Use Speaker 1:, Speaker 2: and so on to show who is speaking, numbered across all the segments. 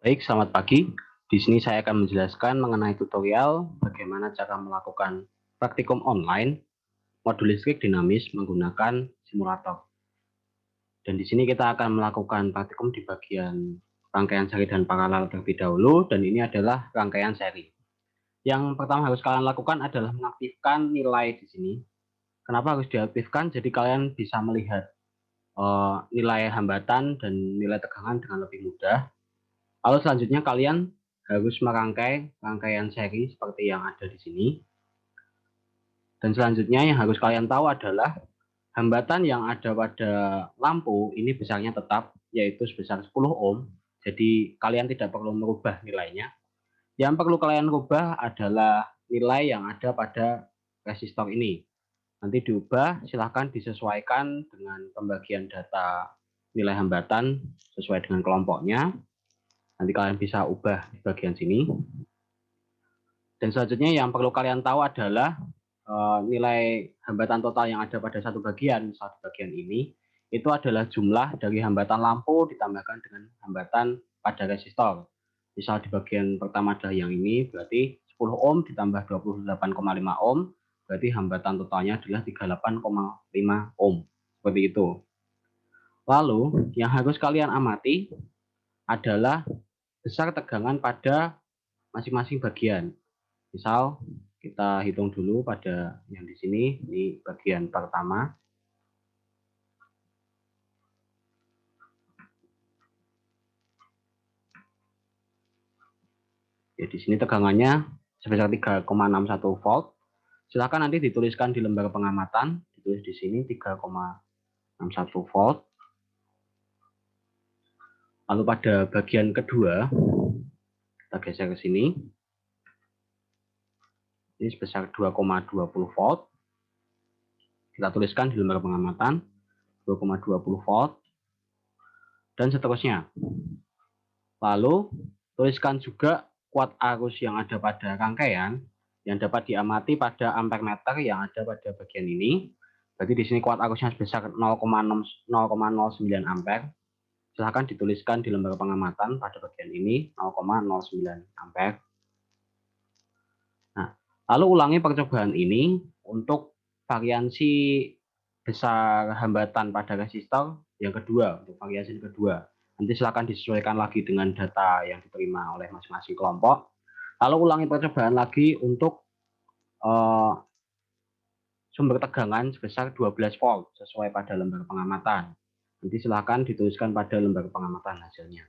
Speaker 1: Baik, selamat pagi. Di sini saya akan menjelaskan mengenai tutorial bagaimana cara melakukan praktikum online modul listrik dinamis menggunakan simulator. Dan di sini kita akan melakukan praktikum di bagian rangkaian seri dan paralel terlebih dahulu, dan ini adalah rangkaian seri. Yang pertama harus kalian lakukan adalah mengaktifkan nilai di sini. Kenapa harus diaktifkan? Jadi kalian bisa melihat nilai hambatan dan nilai tegangan dengan lebih mudah. Lalu selanjutnya kalian harus merangkai rangkaian seri seperti yang ada di sini. Dan selanjutnya yang harus kalian tahu adalah hambatan yang ada pada lampu ini besarnya tetap, yaitu sebesar 10 ohm. Jadi kalian tidak perlu merubah nilainya. Yang perlu kalian rubah adalah nilai yang ada pada resistor ini. Nanti diubah, silahkan disesuaikan dengan pembagian data nilai hambatan sesuai dengan kelompoknya. Nanti kalian bisa ubah di bagian sini. Dan selanjutnya yang perlu kalian tahu adalah nilai hambatan total yang ada pada satu bagian, misal di bagian ini, itu adalah jumlah dari hambatan lampu ditambahkan dengan hambatan pada resistor. Misal di bagian pertama adalah yang ini, berarti 10 ohm ditambah 28,5 ohm, berarti hambatan totalnya adalah 38,5 ohm. Seperti itu. Lalu, yang harus kalian amati adalah besar tegangan pada masing-masing bagian. Misal kita hitung dulu pada yang di sini, ini bagian pertama. Ya, di sini tegangannya sebesar 3,61 volt. Silakan nanti dituliskan di lembar pengamatan, ditulis di sini 3,61 volt. Lalu pada bagian kedua, kita geser ke sini. Ini sebesar 2,20 volt. Kita tuliskan di lembar pengamatan 2,20 volt dan seterusnya. Lalu tuliskan juga kuat arus yang ada pada rangkaian yang dapat diamati pada ampere meter yang ada pada bagian ini. Berarti di sini kuat arusnya sebesar 0,09 ampere. Silahkan dituliskan di lembar pengamatan pada bagian ini 0,09 ampere. Nah, lalu ulangi percobaan ini untuk variansi besar hambatan pada resistor yang kedua, untuk variasi kedua. Nanti silakan disesuaikan lagi dengan data yang diterima oleh masing-masing kelompok. Lalu ulangi percobaan lagi untuk sumber tegangan sebesar 12 volt sesuai pada lembar pengamatan. Nanti silakan dituliskan pada lembar pengamatan hasilnya.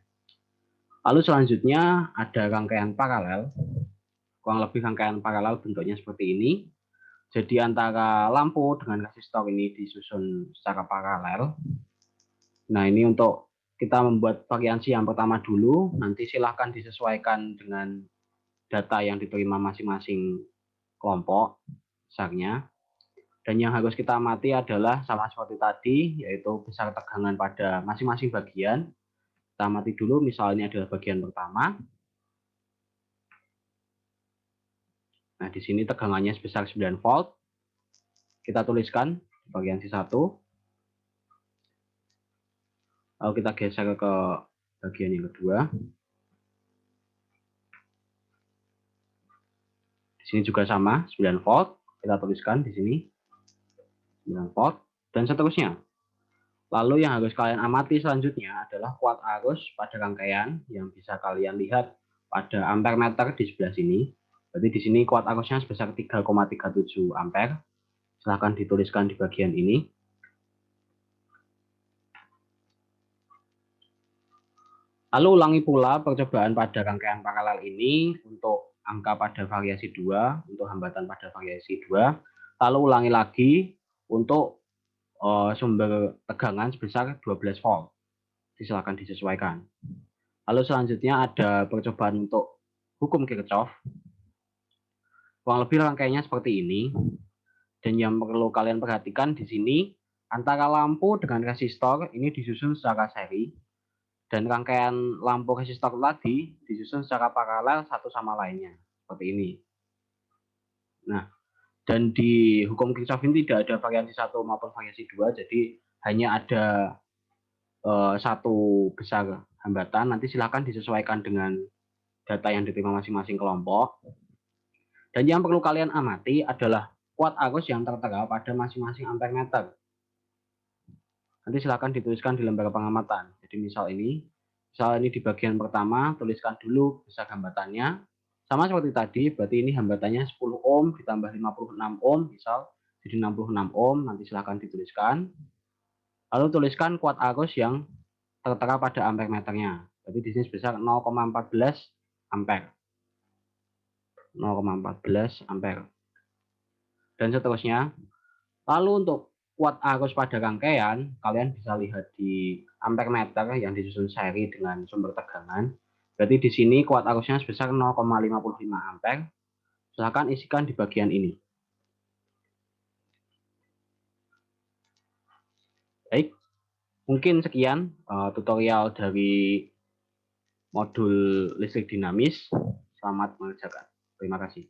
Speaker 1: Lalu selanjutnya ada rangkaian paralel. Kurang lebih rangkaian paralel bentuknya seperti ini. Jadi antara lampu dengan resistor ini disusun secara paralel. Nah, ini untuk kita membuat variansi yang pertama dulu, nanti silahkan disesuaikan dengan data yang diterima masing-masing kelompok besarnya. Dan yang harus kita amati adalah sama seperti tadi, yaitu besar tegangan pada masing-masing bagian. Kita amati dulu, misalnya adalah bagian pertama. Nah, di sini tegangannya sebesar 9 volt. Kita tuliskan bagian C1. Lalu kita geser ke bagian yang kedua. Di sini juga sama, 9 volt. Kita tuliskan di sini 9 volt dan seterusnya. Lalu yang harus kalian amati selanjutnya adalah kuat arus pada rangkaian yang bisa kalian lihat pada ampere meter di sebelah sini. Berarti di sini kuat arusnya sebesar 3,37 ampere. Silahkan dituliskan di bagian ini. Lalu ulangi pula percobaan pada rangkaian paralel ini untuk angka pada variasi 2, untuk hambatan pada variasi 2. Lalu ulangi lagi untuk sumber tegangan sebesar 12 volt. Silakan disesuaikan. Lalu selanjutnya ada percobaan untuk hukum Kirchhoff. Kurang lebih rangkaiannya seperti ini. Dan yang perlu kalian perhatikan di sini, antara lampu dengan resistor ini disusun secara seri. Dan rangkaian lampu resistor tadi disusun secara paralel satu sama lainnya. Seperti ini. Nah, dan di hukum Kirchhoff ini tidak ada variasi 1 maupun variasi 2, jadi hanya ada satu besar hambatan, nanti silakan disesuaikan dengan data yang diterima masing-masing kelompok. Dan yang perlu kalian amati adalah kuat arus yang tertera pada masing-masing ampere meter. Nanti silakan dituliskan di lembar pengamatan. Jadi misal ini di bagian pertama, tuliskan dulu besar hambatannya. Sama seperti tadi, berarti ini hambatannya 10 ohm ditambah 56 ohm, misal jadi 66 ohm, nanti silakan dituliskan. Lalu tuliskan kuat arus yang tertera pada ampere meternya. Berarti di sini sebesar 0,14 ampere. 0,14 ampere. Dan seterusnya. Lalu untuk kuat arus pada rangkaian, kalian bisa lihat di ampere meter yang disusun seri dengan sumber tegangan. Berarti di sini kuat arusnya sebesar 0,55 ampere. Silakan isikan di bagian ini. Baik, mungkin sekian tutorial dari modul listrik dinamis. Selamat mengerjakan. Terima kasih.